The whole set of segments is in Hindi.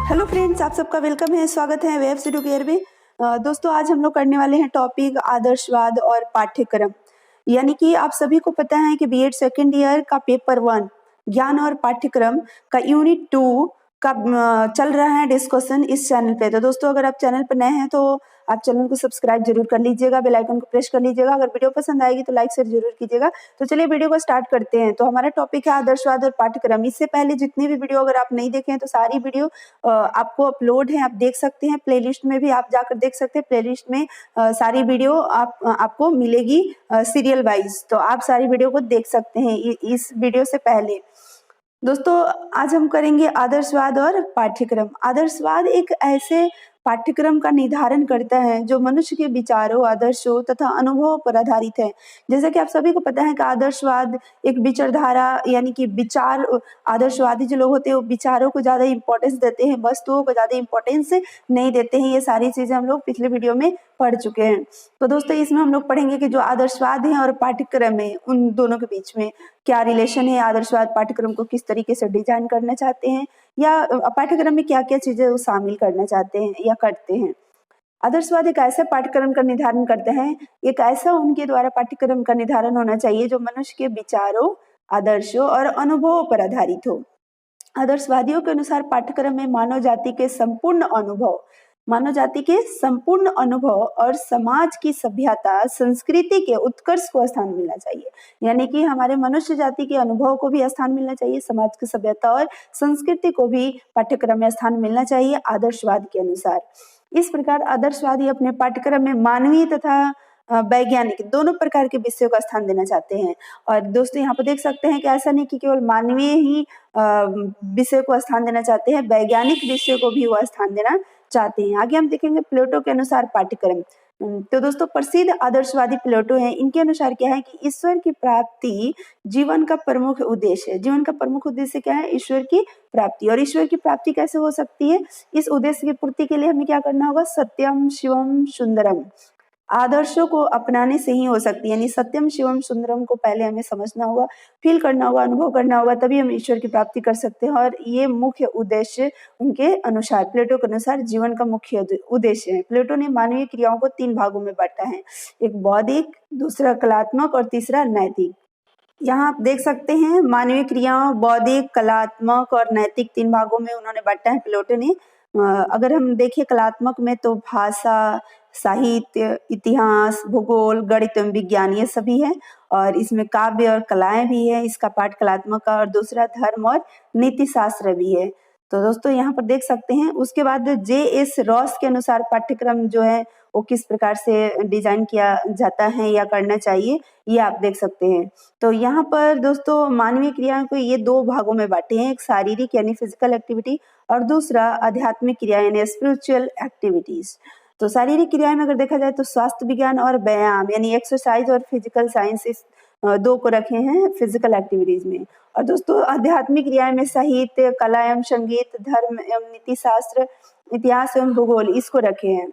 हेलो फ्रेंड्स, आप सबका वेलकम है, स्वागत है वेब से टू केयर में। दोस्तों, आज हम लोग करने वाले हैं टॉपिक आदर्शवाद और पाठ्यक्रम। यानी कि आप सभी को पता है कि बीएड सेकेंड ईयर का पेपर 1 ज्ञान और पाठ्यक्रम का यूनिट 2 का चल रहा है डिस्कशन इस चैनल पे। तो दोस्तों, अगर आप चैनल पर नए हैं तो आप चैनल को सब्सक्राइब जरूर कर लीजिएगा, बेल आइकन को प्रेस कर लीजिएगा। अगर वीडियो पसंद आएगी तो लाइक शेयर जरूर कीजिएगा। तो चलिए वीडियो को स्टार्ट करते हैं। तो हमारा टॉपिक है आदर्शवाद और पाठ्यक्रम। इससे पहले जितनी भी वीडियो अगर आप नहीं देखे हैं तो सारी वीडियो आपको अपलोड है, आप देख सकते हैं। प्लेलिस्ट में भी आप जाकर देख सकते हैं। प्लेलिस्ट में सारी वीडियो आपको मिलेगी सीरियल वाइज, तो आप सारी वीडियो को देख सकते हैं इस वीडियो से पहले। दोस्तों, आज हम करेंगे आदर्शवाद और पाठ्यक्रम। आदर्शवाद एक ऐसे पाठ्यक्रम का निर्धारण करता है जो मनुष्य के विचारों, आदर्शों तथा अनुभवों पर आधारित है। जैसा कि आप सभी को पता है कि आदर्शवाद एक विचारधारा, यानी कि विचार, आदर्शवादी जो लोग होते हैं वो विचारों को ज्यादा इंपॉर्टेंस देते हैं, वस्तुओं को ज्यादा इंपॉर्टेंस नहीं देते हैं। ये सारी चीजें हम लोग पिछले वीडियो में पढ़ चुके हैं। तो दोस्तों, इसमें हम लोग पढ़ेंगे कि जो आदर्शवाद है और पाठ्यक्रम है उन दोनों के बीच में क्या रिलेशन है, आदर्शवाद पाठ्यक्रम को किस तरीके से डिजाइन करना चाहते हैं, या पाठ्यक्रम में क्या क्या चीजें वो शामिल करना चाहते हैं या करते हैं। आदर्शवाद एक ऐसा पाठ्यक्रम का निर्धारण करते हैं, एक ऐसा उनके द्वारा पाठ्यक्रम का निर्धारण होना चाहिए जो मनुष्य के विचारों, आदर्शों और अनुभवों पर आधारित हो। आदर्शवादियों के अनुसार पाठ्यक्रम में मानव जाति के संपूर्ण अनुभव और समाज की सभ्यता, संस्कृति के उत्कर्ष को स्थान मिलना चाहिए। यानी कि हमारे मनुष्य जाति के अनुभव को भी स्थान मिलना चाहिए, समाज की सभ्यता और संस्कृति को भी पाठ्यक्रम में स्थान मिलना चाहिए आदर्शवाद के अनुसार। इस प्रकार आदर्शवादी अपने पाठ्यक्रम में मानवीय तथा वैज्ञानिक दोनों प्रकार के विषयों का स्थान देना चाहते हैं। और दोस्तों, यहाँ पर देख सकते हैं कि ऐसा नहीं कि केवल मानवीय ही विषय को स्थान देना चाहते हैं, वैज्ञानिक विषय को भी वह स्थान देना चाहते हैं। आगे हम देखेंगे प्लेटो के अनुसार पाठ्यक्रम। तो दोस्तों, प्रसिद्ध आदर्शवादी प्लेटो हैं। इनके अनुसार क्या है कि ईश्वर की प्राप्ति जीवन का प्रमुख उद्देश्य है। जीवन का प्रमुख उद्देश्य क्या है? ईश्वर की प्राप्ति। और ईश्वर की प्राप्ति कैसे हो सकती है? इस उद्देश्य की पूर्ति के लिए हमें क्या करना होगा? सत्यम शिवम सुंदरम आदर्शों को अपनाने से ही हो सकती है। यानी सत्यम शिवम सुंदरम को पहले हमें समझना होगा, फील करना होगा, अनुभव करना होगा, तभी हम ईश्वर की प्राप्ति कर सकते हैं। और ये मुख्य उद्देश्य उनके अनुसार, प्लेटो के अनुसार जीवन का मुख्य उद्देश्य है। प्लेटो ने मानवीय क्रियाओं को 3 भागों में बांटा है, एक बौद्धिक, दूसरा कलात्मक और तीसरा नैतिक। यहाँ आप देख सकते हैं मानवीय क्रियाओं, बौद्धिक, कलात्मक और नैतिक 3 भागों में उन्होंने बांटा है प्लेटो ने। अगर हम देखिए कलात्मक में तो भाषा, साहित्य, इतिहास, भूगोल, गणित एवं विज्ञान ये सभी है। और इसमें काव्य और कलाएं भी है, इसका पाठ कलात्मक का। और दूसरा धर्म और नीति शास्त्र भी है। तो दोस्तों, यहाँ पर देख सकते हैं। उसके बाद जे.एस. रॉस के अनुसार पाठ्यक्रम जो है वो किस प्रकार से डिजाइन किया जाता है या करना चाहिए, ये आप देख सकते हैं। तो यहाँ पर दोस्तों, मानवीय क्रियाओं को ये 2 भागों में बांटे हैं, एक शारीरिक यानी फिजिकल एक्टिविटी और दूसरा आध्यात्मिक क्रिया यानी स्पिरिचुअल एक्टिविटीज। तो शारीरिक क्रियाएं में अगर देखा जाए तो स्वास्थ्य विज्ञान और व्यायाम यानी एक्सरसाइज और फिजिकल साइंस, इस 2 को रखे हैं फिजिकल एक्टिविटीज में। और दोस्तों, आध्यात्मिक क्रियाएं में साहित्य, कला एवं संगीत, धर्म एवं नीति शास्त्र, इतिहास एवं भूगोल इसको रखे हैं।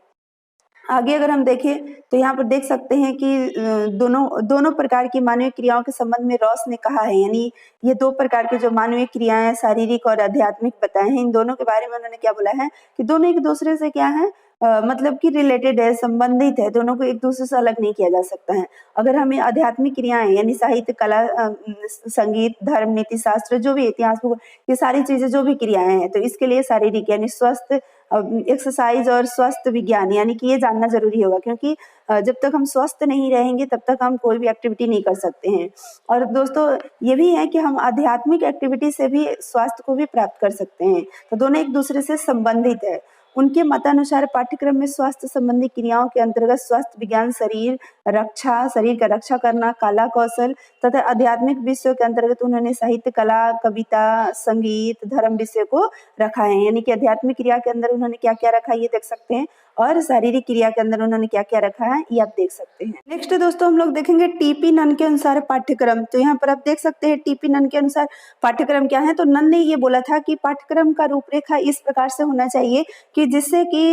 आगे अगर हम देखें तो यहाँ पर देख सकते हैं कि दोनों प्रकार की मानवीय क्रियाओं के संबंध में रॉस ने कहा है। यानी ये 2 प्रकार की जो मानवीय क्रियाएं शारीरिक और आध्यात्मिक बताए हैं, इन दोनों के बारे में उन्होंने क्या बोला है कि दोनों एक दूसरे से क्या है, मतलब कि रिलेटेड है, संबंधित है। दोनों को एक दूसरे से अलग नहीं किया जा सकता है। अगर हमें आध्यात्मिक क्रियाएं यानी साहित्य, कला, संगीत, धर्म, नीति शास्त्र, जो भी इतिहास, ये सारी चीजें जो भी क्रियाएं हैं, तो इसके लिए शारीरिक यानी स्वस्थ एक्सरसाइज और स्वस्थ विज्ञान यानी कि ये जानना जरूरी होगा, क्योंकि जब तक हम स्वस्थ नहीं रहेंगे तब तक हम कोई भी एक्टिविटी नहीं कर सकते हैं। और दोस्तों, ये भी है कि हम आध्यात्मिक एक्टिविटी से भी स्वास्थ्य को भी प्राप्त कर सकते हैं। तो दोनों एक दूसरे से संबंधित है। उनके मतानुसार पाठ्यक्रम में स्वास्थ्य संबंधी क्रियाओं के अंतर्गत स्वास्थ्य विज्ञान, शरीर का रक्षा करना, कला कौशल तथा आध्यात्मिक विषयों के अंतर्गत उन्होंने साहित्य, कला, कविता, संगीत, धर्म विषय को रखा है। यानी कि आध्यात्मिक क्रिया के अंदर उन्होंने क्या क्या रखा है ये देख सकते हैं, और शारीरिक क्रिया के अंदर उन्होंने क्या क्या रखा है ये आप देख सकते हैं। नेक्स्ट दोस्तों, हम लोग देखेंगे टीपी नन के अनुसार पाठ्यक्रम। तो यहाँ पर आप देख सकते हैं टीपी नन के अनुसार पाठ्यक्रम क्या है। तो नन ने ये बोला था कि पाठ्यक्रम का रूपरेखा इस प्रकार से होना चाहिए कि जिससे कि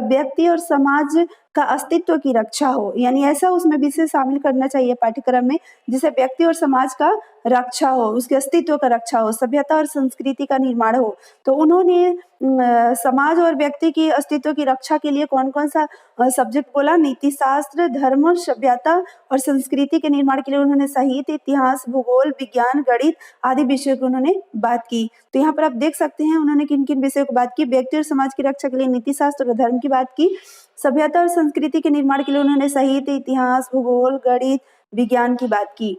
व्यक्ति और समाज का अस्तित्व की रक्षा हो, यानी ऐसा उसमें विषय शामिल करना चाहिए पाठ्यक्रम में जिसे व्यक्ति और समाज का रक्षा हो, उसके अस्तित्व का रक्षा हो, सभ्यता और संस्कृति का निर्माण हो। तो उन्होंने समाज और व्यक्ति की अस्तित्व की रक्षा के लिए कौन कौन सा सब्जेक्ट बोला? नीति शास्त्र, धर्म, सभ्यता और संस्कृति के निर्माण के लिए उन्होंने साहित्य, इतिहास, भूगोल, विज्ञान, गणित आदि विषयों की उन्होंने बात की। तो यहाँ पर आप देख सकते हैं उन्होंने किन किन विषयों की बात की। व्यक्ति और समाज की रक्षा के लिए नीति शास्त्र और धर्म की बात की। सभ्यता और संस्कृति के निर्माण के लिए उन्होंने साहित्य, इतिहास, भूगोल, गणित, विज्ञान की बात की।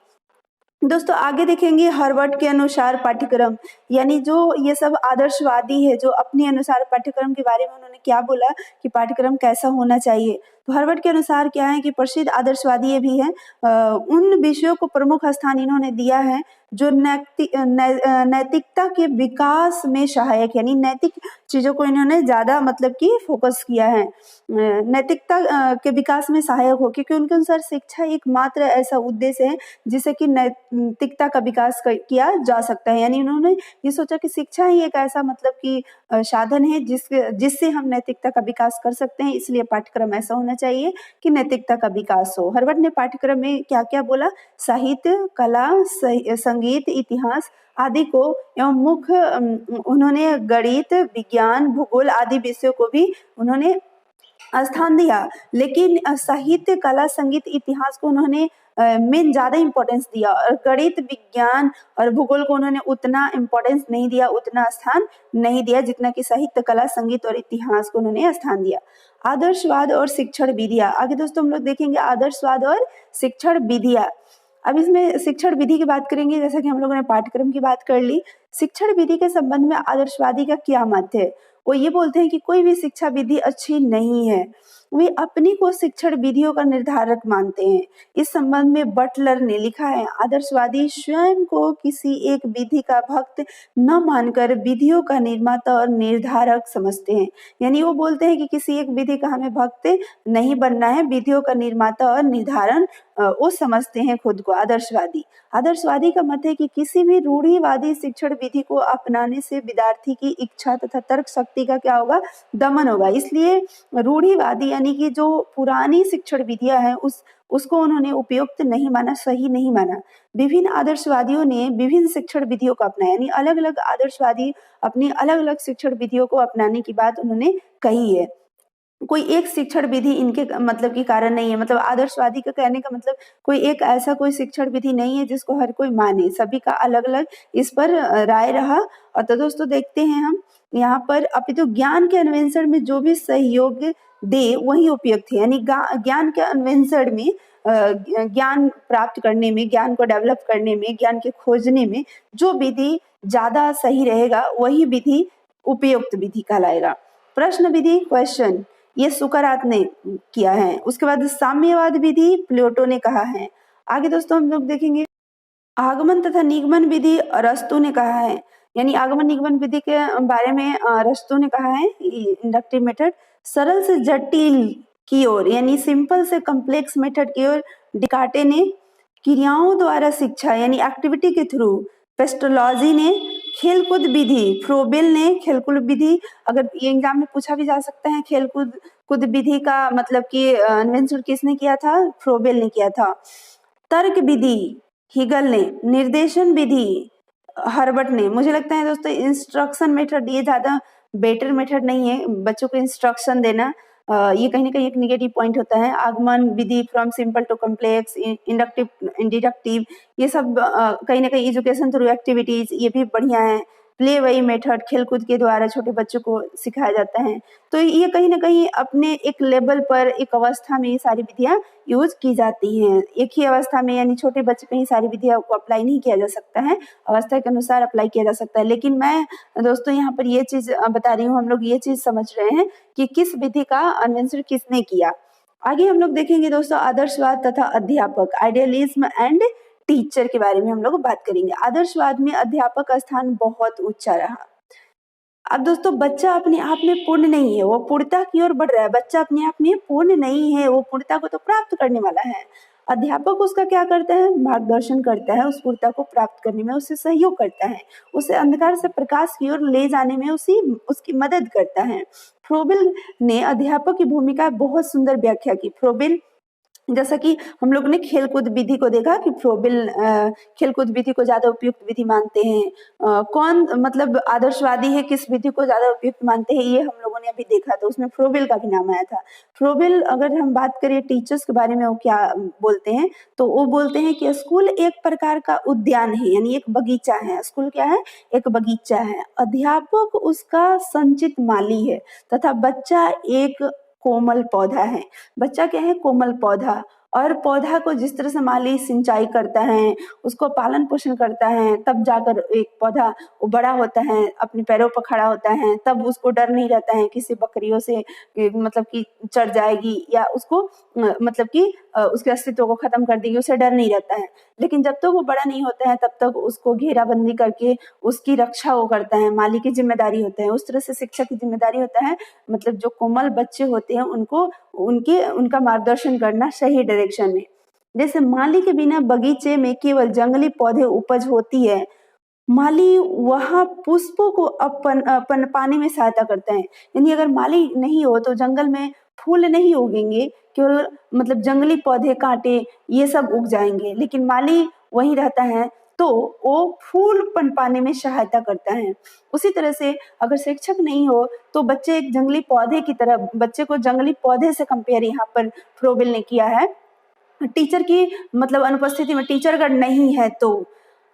दोस्तों आगे देखेंगे हार्वर्ड के अनुसार पाठ्यक्रम, यानी जो ये सब आदर्शवादी है जो अपने अनुसार पाठ्यक्रम के बारे में उन्होंने क्या बोला कि पाठ्यक्रम कैसा होना चाहिए। तो हार्वर्ड के अनुसार क्या है कि प्रसिद्ध आदर्शवादी ये भी हैं, उन विषयों को प्रमुख स्थान इन्होंने दिया है जो नैतिकता के विकास में सहायक, यानी नैतिक चीजों को इन्होंने ज्यादा मतलब कि फोकस किया है, नैतिकता के विकास में सहायक हो, क्योंकि उनके अनुसार शिक्षा एकमात्र ऐसा उद्देश्य है जिससे कि नैतिकता का विकास किया जा सकता है। यानी उन्होंने ये सोचा कि शिक्षा ही एक ऐसा मतलब कि साधन है जिससे हम नैतिकता का विकास कर सकते हैं, इसलिए पाठ्यक्रम ऐसा होना चाहिए कि नैतिकता का विकास हो। हार्वर्ड ने पाठ्यक्रम में क्या क्या बोला? साहित्य, कला, संगीत, इतिहास आदि को एवं मुख्य उन्होंने गणित, विज्ञान, भूगोल आदि विषयों को भी उन्होंने स्थान दिया, लेकिन साहित्य, कला, संगीत, इतिहास को उन्होंने मेन ज्यादा इम्पोर्टेंस दिया और गणित, विज्ञान और भूगोल को उन्होंने उतना इम्पोर्टेंस नहीं दिया, उतना स्थान नहीं दिया जितना कि साहित्य, कला, संगीत और इतिहास को उन्होंने स्थान दिया। आदर्शवाद और शिक्षण विधियां, आगे दोस्तों हम लोग देखेंगे आदर्शवाद और शिक्षण विधियां। अब इसमें शिक्षण विधि की बात करेंगे, जैसा कि हम लोगों ने पाठ्यक्रम की बात कर ली। शिक्षण विधि के संबंध में आदर्शवादी का क्या मत है? वो ये बोलते हैं कि कोई भी शिक्षा विधि अच्छी नहीं है, वे अपनी को शिक्षण विधियों का निर्धारक मानते हैं। इस संबंध में बटलर ने लिखा है, आदर्शवादी स्वयं को किसी एक विधि का भक्त न मानकर विधियों का निर्माता और निर्धारक समझते हैं। यानी वो बोलते हैं कि किसी एक विधि का हमें भक्त नहीं बनना है, विधियों का निर्माता और निर्धारण वो समझते हैं खुद को। आदर्शवादी का मत है कि किसी भी रूढ़िवादी शिक्षण विधि को अपनाने से विद्यार्थी की इच्छा तथा तर्क शक्ति का क्या होगा? दमन होगा। इसलिए रूढ़िवादी यानी कि जो पुरानी शिक्षण विधियां हैं उसको उन्होंने उपयुक्त नहीं माना, सही नहीं माना। विभिन्न आदर्शवादियों ने विभिन्न शिक्षण विधियों को अपनाया, यानी अलग अलग आदर्शवादी अपनी अलग अलग शिक्षण विधियों को अपनाने की बात उन्होंने कही है। कोई एक शिक्षण विधि इनके मतलब की कारण नहीं है, मतलब आदर्शवादी का कहने का मतलब कोई एक ऐसा कोई शिक्षण विधि नहीं है जिसको हर कोई माने, सभी का अलग अलग इस पर राय रहा। और तो दोस्तों देखते हैं हम यहाँ पर, अपितु ज्ञान के अन्वेषण में जो भी सहयोग दे वही उपयुक्त है, यानी ज्ञान के अन्वेषण में ज्ञान प्राप्त करने में, ज्ञान को डेवलप करने में, ज्ञान के खोजने में जो विधि ज्यादा सही रहेगा वही विधि उपयुक्त विधि कहलाएगा। प्रश्न विधि, क्वेश्चन, ये सुकरात ने किया है। उसके बाद साम्यवाद विधि प्लेटो ने कहा है। आगे दोस्तों हम लोग देखेंगे आगमन तथा निगमन विधि अरस्तु ने कहा है, यानी आगमन निगमन विधि के बारे में अरस्तु ने कहा है। इंडक्टिव मेथड सरल से जटिल की ओर, यानी सिंपल से कॉम्प्लेक्स मेथड की ओर डिकार्टे ने। क्रियाओं द्वारा शिक्षा यानी एक्टिविटी के थ्रू पेस्टोलॉजी ने। खेलकूद विधि फ्रोबेल ने। खेलकूद विधि अगर ये एग्जाम में पूछा भी जा सकता है, खेलकूद विधि का मतलब कि इन्वेंशन किसने किया था? फ्रोबेल ने किया था। तर्क विधि हिगल ने। निर्देशन विधि हार्वर्ड ने। मुझे लगता है दोस्तों इंस्ट्रक्शन मेथड ये ज्यादा बेटर मेथड नहीं है, बच्चों को इंस्ट्रक्शन देना ये कहीं ना कहीं एक निगेटिव पॉइंट होता है। आगमन विधि from simple to complex, inductive, deductive, ये सब कहीं ना कहीं एजुकेशन थ्रू एक्टिविटीज ये भी बढ़िया है। प्ले वे मेथड खेलकूद के द्वारा छोटे बच्चों को सिखाया जाता है। तो ये कहीं ना कहीं अपने एक लेवल पर, एक अवस्था में ये सारी विधियां यूज की जाती हैं। एक ही अवस्था में यानी छोटे बच्चे पे ही सारी विधियां को अप्लाई नहीं किया जा सकता है, अवस्था के अनुसार अप्लाई किया जा सकता है। लेकिन मैं दोस्तों यहाँ पर ये चीज बता रही हूँ, हम लोग ये चीज समझ रहे हैं कि किस विधि का इन्वेंशन किसने किया। आगे हम लोग देखेंगे दोस्तों आदर्शवाद तथा अध्यापक, आइडियलिज्म एंड टीचर के बारे में हम लोग बात करेंगे। आदर्शवाद में अध्यापक का स्थान बहुत ऊंचा रहा। अब दोस्तों बच्चा अपने आप में पूर्ण नहीं है, वो पूर्णता की ओर बढ़ रहा है। बच्चा अपने आप में पूर्ण नहीं है, वो पूर्णता को तो प्राप्त करने वाला है। अध्यापक उसका क्या करता है, मार्गदर्शन करता है, उस पूर्णता को प्राप्त करने में उससे सहयोग करता है, उसे अंधकार से प्रकाश की ओर ले जाने में उसकी मदद करता है। फ्रोबेल ने अध्यापक की भूमिका बहुत सुंदर व्याख्या की। फ्रोबेल, जैसा कि हम लोग ने खेलकूद विधि को देखा कि फ्रोबेल खेलकूद विधि को ज्यादा उपयुक्त विधि मानते हैं। कौन मतलब आदर्शवादी है, किस विधि को ज्यादा उपयुक्त मानते हैं, ये हम लोगों ने अभी देखा, तो उसमें फ्रोबेल का भी नाम आया था। फ्रोबेल, अगर हम बात करें टीचर्स के बारे में, वो क्या बोलते हैं, तो वो बोलते हैं कि स्कूल एक प्रकार का उद्यान है, यानी एक बगीचा है। स्कूल क्या है, एक बगीचा है। अध्यापक उसका संचित माली है तथा बच्चा एक कोमल पौधा है। बच्चा क्या है, कोमल पौधा। और पौधा को जिस तरह से माली सिंचाई करता है, उसको पालन पोषण करता है, तब जाकर एक पौधा वो बड़ा होता है, अपने पैरों पर खड़ा होता है, तब उसको डर नहीं रहता है किसी बकरियों से मतलब कि चढ़ जाएगी या उसको मतलब कि उसके अस्तित्व को खत्म कर देगी, उसे डर नहीं रहता है। लेकिन जब तक वो बड़ा नहीं होता है तब तक उसको घेराबंदी करके उसकी रक्षा वो करता है, माली की जिम्मेदारी होता है। उस तरह से शिक्षक की जिम्मेदारी होता है, मतलब जो कोमल बच्चे होते हैं उनको उनका मार्गदर्शन करना सही डायरेक्शन में। जैसे माली के बिना बगीचे में केवल जंगली पौधे उपज होती है, माली वहाँ पुष्पों को अपन पानी में सहायता करता है। यानी अगर माली नहीं हो तो जंगल में फूल नहीं उगेंगे, केवल मतलब जंगली पौधे, कांटे, ये सब उग जाएंगे। लेकिन माली वहीं रहता है तो वो फूल पनपाने में सहायता करता है। उसी तरह से अगर शिक्षक नहीं हो तो बच्चे एक जंगली पौधे की तरह, बच्चे को जंगली पौधे से कंपेयर यहाँ पर फ्रोबेल ने किया है। टीचर की मतलब अनुपस्थिति में, टीचर अगर नहीं है तो,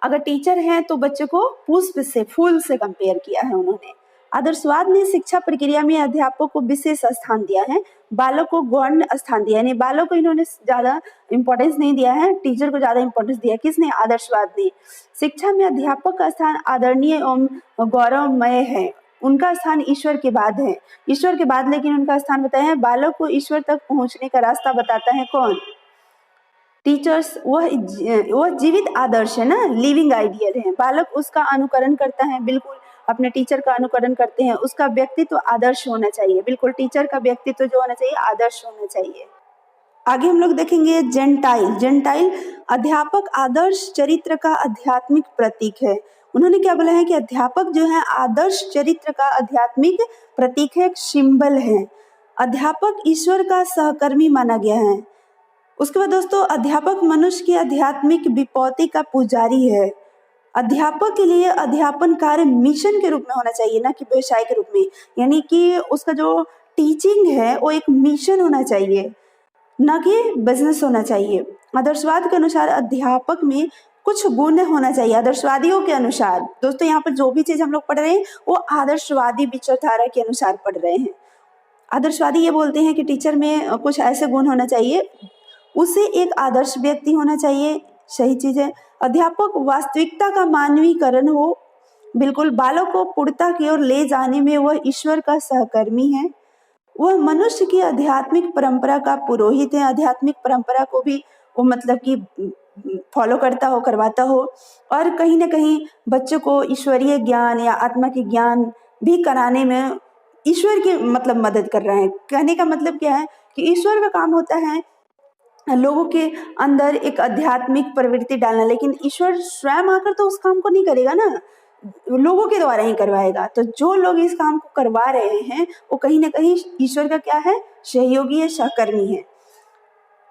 अगर टीचर है तो बच्चे को पुष्प से, फूल से कंपेयर किया है उन्होंने। आदर्शवाद ने शिक्षा प्रक्रिया में अध्यापक को विशेष स्थान दिया है, बालक को गौण स्थान दिया है। यानी बालक को इन्होंने ज्यादा इंपॉर्टेंस नहीं दिया है, टीचर को ज्यादा इंपॉर्टेंस दिया। किसने, आदर्शवाद ने। शिक्षा में अध्यापक का स्थान आदरणीय एवं गौरवमय है। उनका स्थान ईश्वर के बाद है, ईश्वर के बाद, लेकिन उनका स्थान बताया है। बालक को ईश्वर तक पहुंचने का रास्ता बताता है कौन, टीचर्स। वह जीवित आदर्श है ना, लिविंग आइडियल है। बालक उसका अनुकरण करता है, बिल्कुल अपने टीचर का अनुकरण करते हैं। उसका व्यक्तित्व आदर्श होना चाहिए, बिल्कुल टीचर का व्यक्तित्व जो होना चाहिए आदर्श होना चाहिए। आगे हम लोग देखेंगे जेंटाइल। जेंटाइल, अध्यापक आदर्श चरित्र का आध्यात्मिक प्रतीक है। उन्होंने क्या बोला है कि अध्यापक जो है आदर्श चरित्र का आध्यात्मिक प्रतीक है, एक सिंबल है। अध्यापक ईश्वर का सहकर्मी माना गया है। उसके बाद दोस्तों, अध्यापक मनुष्य की आध्यात्मिक विपौती का पुजारी है। अध्यापक के लिए अध्यापन कार्य मिशन के रूप में होना चाहिए, ना कि व्यवसाय के रूप में। यानी कि उसका जो टीचिंग है वो एक मिशन होना चाहिए, ना कि बिजनेस होना चाहिए। आदर्शवाद के अनुसार अध्यापक में कुछ गुण होना चाहिए, आदर्शवादियों के अनुसार। दोस्तों यहाँ पर जो भी चीज हम लोग पढ़ रहे हैं वो आदर्शवादी विचारधारा के अनुसार पढ़ रहे हैं। आदर्शवादी ये बोलते हैं कि टीचर में कुछ ऐसे गुण होना चाहिए, उसे एक आदर्श व्यक्ति होना चाहिए, सही चीज है। अध्यापक वास्तविकता का मानवीकरण हो, बिल्कुल बालक को पूर्णता की ओर ले जाने में वह ईश्वर का सहकर्मी है। वह मनुष्य की आध्यात्मिक परंपरा का पुरोहित है, आध्यात्मिक परंपरा को भी वो मतलब कि फॉलो करता हो, करवाता हो। और कहीं ना कहीं बच्चों को ईश्वरीय ज्ञान या आत्मा के ज्ञान भी कराने में ईश्वर की मतलब मदद कर रहा है। कहने का मतलब क्या है कि ईश्वर का काम होता है लोगों के अंदर एक आध्यात्मिक प्रवृत्ति डालना, लेकिन ईश्वर स्वयं आकर तो उस काम को नहीं करेगा ना, लोगों के द्वारा ही करवाएगा। तो जो लोग इस काम को करवा रहे हैं वो कहीं ना कहीं ईश्वर का क्या है, सहयोगी है, सहकर्मी है।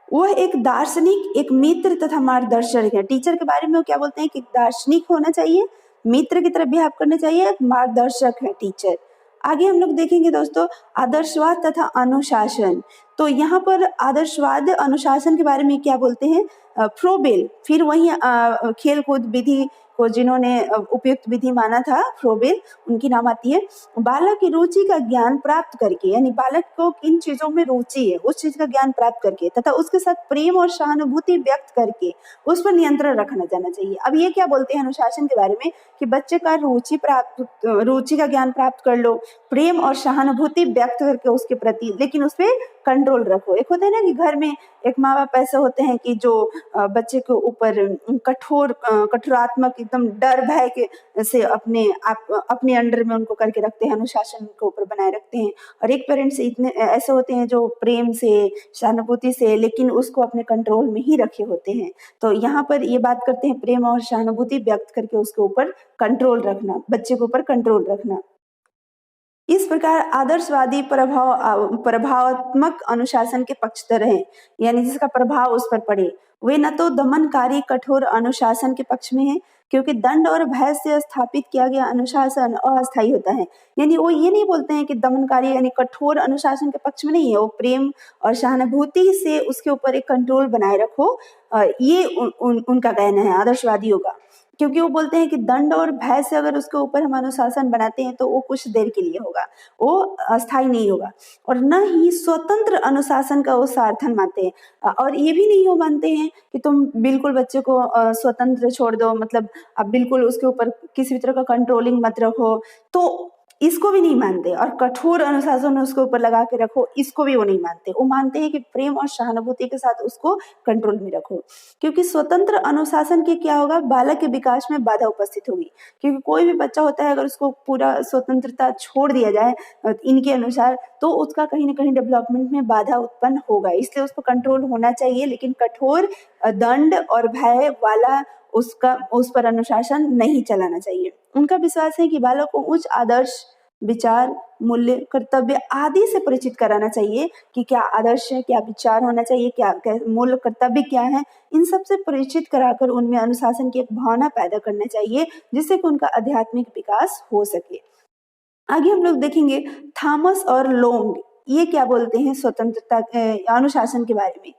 वह एक दार्शनिक, एक मित्र तथा मार्गदर्शक है। टीचर के बारे में वो क्या बोलते हैं कि दार्शनिक होना चाहिए, मित्र की तरह बिहेव करना चाहिए, एक मार्गदर्शक है टीचर। आगे हम लोग देखेंगे दोस्तों आदर्शवाद तथा अनुशासन। तो यहाँ पर आदर्शवाद अनुशासन के बारे में क्या बोलते हैं, फ्रोबेल। फिर वही खेल कूद विधि को जिन्होंने उपयुक्त विधि माना था, फ्रोबेल, उनकी नाम आती है। बालक की रुचि का ज्ञान प्राप्त करके, यानी बालक को किन चीजों में रुचि है उस चीज का ज्ञान प्राप्त करके तथा उसके साथ प्रेम और सहानुभूति व्यक्त करके उस पर नियंत्रण रखना जाना चाहिए। अब ये क्या बोलते हैं अनुशासन के बारे में कि बच्चे का रुचि का ज्ञान प्राप्त कर लो, प्रेम और सहानुभूति व्यक्त करके उसके प्रति, लेकिन उस पर कंट्रोल रखो। एक होता है ना कि घर में एक माँ बाप ऐसे होते हैं कि जो बच्चे के ऊपर कठोरात्मक एकदम डर भय के से अपने अंडर में उनको करके रखते हैं, अनुशासन के ऊपर बनाए रखते हैं। और एक पेरेंट्स इतने ऐसे होते हैं जो प्रेम से, सहानुभूति से, लेकिन उसको अपने कंट्रोल में ही रखे होते हैं। तो यहाँ पर ये बात करते हैं प्रेम और सहानुभूति व्यक्त करके उसके ऊपर कंट्रोल रखना, बच्चे के ऊपर कंट्रोल रखना। इस प्रकार आदर्शवादी प्रभावात्मक अनुशासन के पक्षधर हैं, यानी जिसका प्रभाव उस पर पड़े। वे न तो दमनकारी कठोर अनुशासन के पक्ष में हैं, क्योंकि दंड और भय से स्थापित किया गया अनुशासन अस्थायी होता है। यानी वो ये नहीं बोलते हैं कि दमनकारी यानी कठोर अनुशासन के पक्ष में नहीं है, वो प्रेम और सहानुभूति से उसके ऊपर एक कंट्रोल बनाए रखो, ये उनका कहना है आदर्शवादियों का। क्योंकि वो बोलते हैं कि दंड और भय से अगर उसके ऊपर हम अनुशासन बनाते हैं तो वो कुछ देर के लिए होगा, वो अस्थायी नहीं होगा। और न ही स्वतंत्र अनुशासन का वो समर्थन मानते हैं, और ये भी नहीं वो मानते हैं कि तुम बिल्कुल बच्चे को स्वतंत्र छोड़ दो, मतलब अब बिल्कुल उसके ऊपर किसी भी तरह का कंट्रोलिंग मत रखो, तो इसको भी नहीं मानते। और कठोर अनुशासन उसके ऊपर लगा के रखो, इसको भी वो नहीं मानते। वो मानते हैं कि प्रेम और सहानुभूति के साथ उसको कंट्रोल में रखो, क्योंकि स्वतंत्र अनुशासन के क्या होगा, बालक के विकास में बाधा उपस्थित होगी। क्योंकि कोई भी बच्चा होता है, अगर उसको पूरा स्वतंत्रता छोड़ दिया जाए इनके अनुसार, तो उसका कहीं ना कहीं डेवलपमेंट में बाधा उत्पन्न होगा। इसलिए उसको कंट्रोल होना चाहिए, लेकिन कठोर दंड और भय वाला उस पर अनुशासन नहीं चलाना चाहिए। उनका विश्वास है कि बालक को उच्च आदर्श, विचार, मूल्य, कर्तव्य आदि से परिचित कराना चाहिए कि क्या आदर्श है, क्या विचार होना चाहिए, क्या मूल्य, कर्तव्य क्या है, इन सब से परिचित कराकर उनमें अनुशासन की एक भावना पैदा करना चाहिए, जिससे कि उनका आध्यात्मिक विकास हो सके। आगे हम लोग देखेंगे थॉमस और लोंग ये क्या बोलते हैं स्वतंत्रता अनुशासन के बारे में।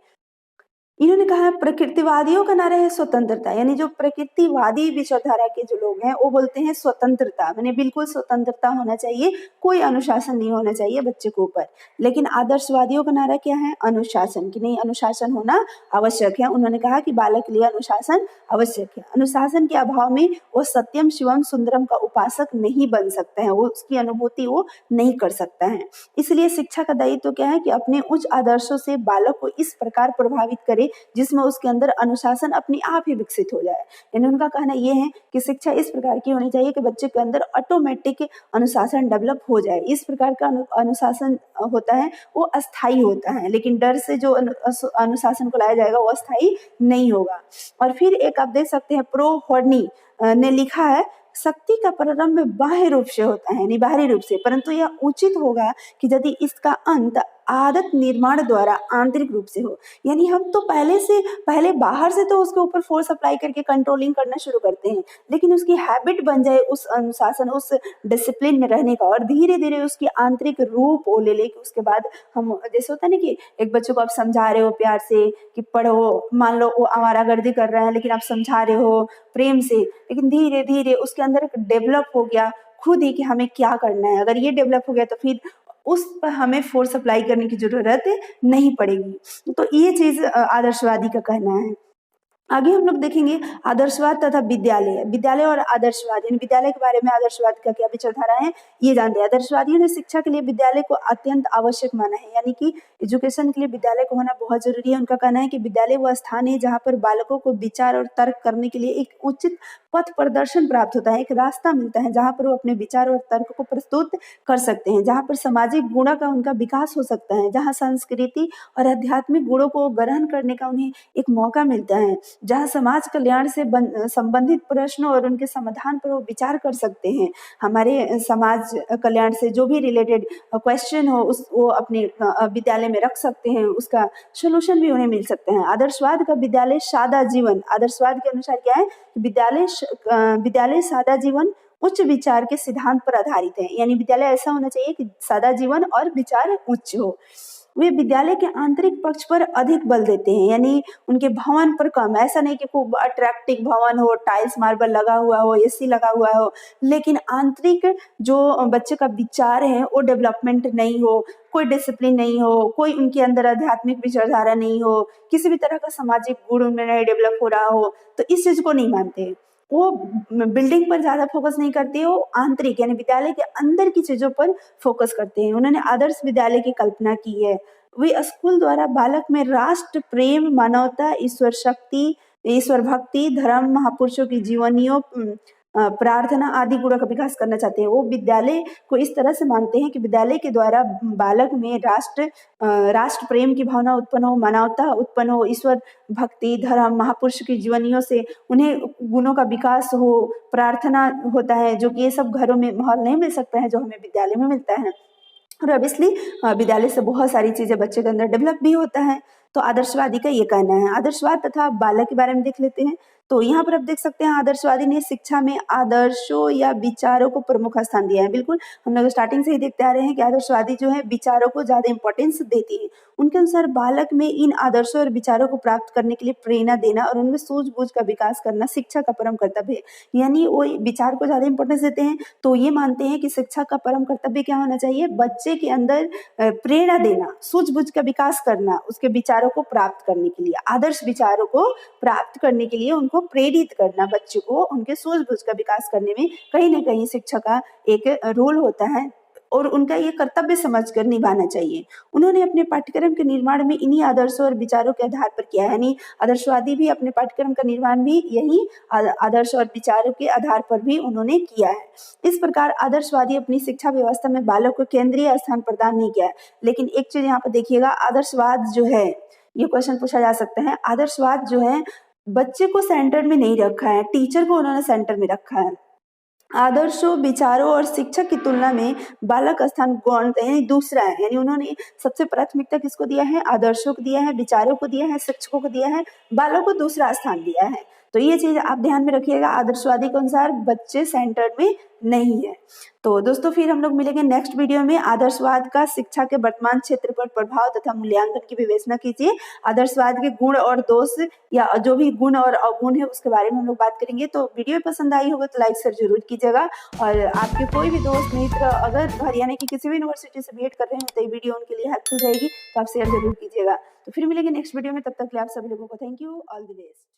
इन्होंने कहा है प्रकृतिवादियों का नारा है स्वतंत्रता, यानी जो प्रकृतिवादी विचारधारा के जो लोग हैं वो बोलते हैं स्वतंत्रता, माने बिल्कुल स्वतंत्रता होना चाहिए, कोई अनुशासन नहीं होना चाहिए बच्चे के ऊपर। लेकिन आदर्शवादियों का नारा क्या है, अनुशासन, की नहीं अनुशासन होना आवश्यक है। उन्होंने कहा कि बालक के लिए अनुशासन आवश्यक है। अनुशासन के अभाव में वो सत्यम शिवम सुंदरम का उपासक नहीं बन सकता है, वो उसकी अनुभूति वो नहीं कर सकता है। इसलिए शिक्षा का दायित्व क्या है कि अपने उच्च आदर्शों से बालक को इस प्रकार प्रभावित करे जिसमें उसके अंदर अनुशासन अपने आप ही विकसित हो जाए। यानी उनका कहना यह है कि शिक्षा इस प्रकार की होनी चाहिए कि बच्चे के अंदर ऑटोमेटिक अनुशासन डेवलप हो जाए। इस प्रकार का अनुशासन होता है वो अस्थायी होता है, लेकिन डर से जो अनुशासन को लाया जाएगा वो अस्थायी नहीं होगा। और फिर एक आप देख सकते हैं प्रो हॉर्नी ने लिखा है, शक्ति का प्रारंभ बाह्य रूप से होता है, यानी बाहरी रूप से, परंतु यह उचित होगा कि यदि इसका अंत आदत निर्माण द्वारा आंतरिक रूप से हो। यानी हम तो पहले बाहर से तो उसके ऊपर फोर्स अप्लाई करके कंट्रोलिंग करना शुरू करते हैं, लेकिन उसकी हैबिट बन जाए उस अनुशासन, उस डिसिप्लिन में रहने का, और धीरे धीरे उसकी आंतरिक रूप वो ले ले कि उसके बाद हम, जैसे होता है ना कि एक बच्चे को आप समझा रहे हो प्यार से कि पढ़ो, मान लो वो आवारागर्दी कर रहा है लेकिन आप समझा रहे हो प्रेम से, लेकिन धीरे धीरे उसके अंदर एक डेवलप हो गया खुद ही कि हमें क्या करना है। अगर ये डेवलप हो गया तो फिर उस पर हमें फोर्स अप्लाई करने की जरूरत नहीं पड़ेगी। तो ये चीज आदर्शवादी का कहना है। आगे हम लोग देखेंगे आदर्शवाद तथा विद्यालय और आदर्शवाद, यानी विद्यालय के बारे में आदर्शवाद का क्या विचारधारा है ये जानते हैं। आदर्शवादियों ने शिक्षा के लिए विद्यालय को अत्यंत आवश्यक माना है, यानी कि एजुकेशन के लिए विद्यालय को होना बहुत जरूरी है। उनका कहना है कि विद्यालय वह स्थान है जहाँ पर बालकों को विचार और तर्क करने के लिए एक उचित पथ प्रदर्शन प्राप्त होता है, एक रास्ता मिलता है जहाँ पर वो अपने विचार और तर्क को प्रस्तुत कर सकते हैं, जहाँ पर सामाजिक गुणों का उनका विकास हो सकता है, जहाँ संस्कृति और आध्यात्मिक गुणों को ग्रहण करने का उन्हें एक मौका मिलता है, जहाँ समाज कल्याण से संबंधित प्रश्नों और उनके समाधान पर वो विचार कर सकते हैं। हमारे समाज कल्याण से जो भी रिलेटेड क्वेश्चन हो वो अपने विद्यालय में रख सकते हैं, उसका सोल्यूशन भी उन्हें मिल सकते हैं। आदर्शवाद का विद्यालय सादा जीवन, आदर्शवाद के अनुसार क्या है, विद्यालय सादा जीवन उच्च विचार के सिद्धांत पर आधारित है। यानी विद्यालय ऐसा होना चाहिए कि सादा जीवन और विचार उच्च हो। वे विद्यालय के आंतरिक पक्ष पर अधिक बल देते हैं, यानी उनके भवन पर कम। ऐसा नहीं कि खूब अट्रैक्टिव भवन हो, टाइल्स मार्बल लगा हुआ हो, एसी लगा हुआ हो, लेकिन आंतरिक जो बच्चे का विचार है वो डेवलपमेंट नहीं हो, कोई डिसिप्लिन नहीं हो, कोई उनके अंदर आध्यात्मिक विचारधारा नहीं हो, किसी भी तरह का सामाजिक गुण उनमें नहीं डेवलप हो रहा हो, तो इस चीज को नहीं मानते। वो बिल्डिंग पर ज्यादा फोकस नहीं करते, वो आंतरिक यानी विद्यालय के अंदर की चीजों पर फोकस करते हैं। उन्होंने आदर्श विद्यालय की कल्पना की है। वे स्कूल द्वारा बालक में राष्ट्र प्रेम, मानवता, ईश्वर शक्ति, ईश्वर भक्ति, धर्म, महापुरुषों की जीवनियों, प्रार्थना आदि गुणों का विकास करना चाहते हैं। वो विद्यालय को इस तरह से मानते हैं कि विद्यालय के द्वारा बालक में राष्ट्र प्रेम की भावना उत्पन्न हो, मानवता उत्पन्न हो, ईश्वर भक्ति, धर्म, महापुरुष की जीवनियों से उन्हें गुणों का विकास हो, प्रार्थना होता है, जो कि ये सब घरों में माहौल नहीं मिल सकता है जो हमें विद्यालय में मिलता है। और ऑब्वियसली विद्यालय से बहुत सारी चीजें बच्चे के अंदर डेवलप भी होता है। तो आदर्शवादी का ये कहना है। आदर्शवाद तथा बालक के बारे में देख लेते हैं। तो यहाँ पर आप देख सकते हैं आदर्शवादी ने शिक्षा में आदर्शों या विचारों को प्रमुख स्थान दिया है। बिल्कुल हम लोग स्टार्टिंग से ही देखते आ रहे हैं कि आदर्शवादी जो है विचारों को ज्यादा इंपॉर्टेंस देती है। उनके अनुसार बालक में इन आदर्शों और विचारों को प्राप्त करने के लिए प्रेरणा देना और उनमें सूझबूझ का विकास करना शिक्षा का परम कर्तव्य है। यानी वो विचार को ज्यादा इंपॉर्टेंस देते हैं। तो ये मानते हैं कि शिक्षा का परम कर्तव्य क्या होना चाहिए, बच्चे के अंदर प्रेरणा देना, सूझबूझ का विकास करना, उसके विचारों को प्राप्त करने के लिए, आदर्श विचारों को प्राप्त करने के लिए उनको प्रेरित करना, बच्चे को उनके सूझबूझ का विकास करने में कहीं ना कहीं शिक्षा का एक रोल होता है और उनका ये कर्तव्य समझकर निभाना चाहिए। उन्होंने अपने पाठ्यक्रम के निर्माण में इन्हीं आदर्शों और विचारों के आधार पर किया है। यानी आदर्शवादी भी अपने पाठ्यक्रम का निर्माण भी यही आदर्श और विचारों के आधार पर भी उन्होंने किया है। इस प्रकार आदर्शवादी अपनी शिक्षा व्यवस्था में बालक को केंद्रीय स्थान प्रदान नहीं किया है। लेकिन एक चीज यहाँ पर देखिएगा, आदर्शवाद जो है, ये क्वेश्चन पूछा जा सकता है, आदर्शवाद जो है बच्चे को सेंटर में नहीं रखा है, टीचर को उन्होंने सेंटर में रखा है। आदर्शों, विचारों और शिक्षक की तुलना में बालक स्थान गौण यानी दूसरा है। यानी उन्होंने सबसे प्राथमिकता किसको दिया है, आदर्शों को दिया है, विचारों को दिया है, शिक्षकों को दिया है, बालक को दूसरा स्थान दिया है। तो ये चीज आप ध्यान में रखिएगा, आदर्शवादी के अनुसार बच्चे सेंटर में नहीं है। तो दोस्तों फिर हम लोग मिलेंगे नेक्स्ट वीडियो में। आदर्शवाद का शिक्षा के वर्तमान क्षेत्र पर प्रभाव तथा मूल्यांकन की विवेचना कीजिए। आदर्शवाद के गुण और दोष या जो भी गुण और अवगुण है उसके बारे में हम लोग बात करेंगे। तो वीडियो पसंद आई होगा तो लाइक शेयर जरूर कीजिएगा। और आपके कोई भी दोस्त मित्र अगर हरियाणा की किसी भी यूनिवर्सिटी से बीएड कर रहे हैं तो ये वीडियो उनके लिए हेल्पफुल रहेगी, तो आप शेयर जरूर कीजिएगा। तो फिर मिलेंगे नेक्स्ट वीडियो में, तब तक के लिए आप सभी लोगों को thank you, all the best.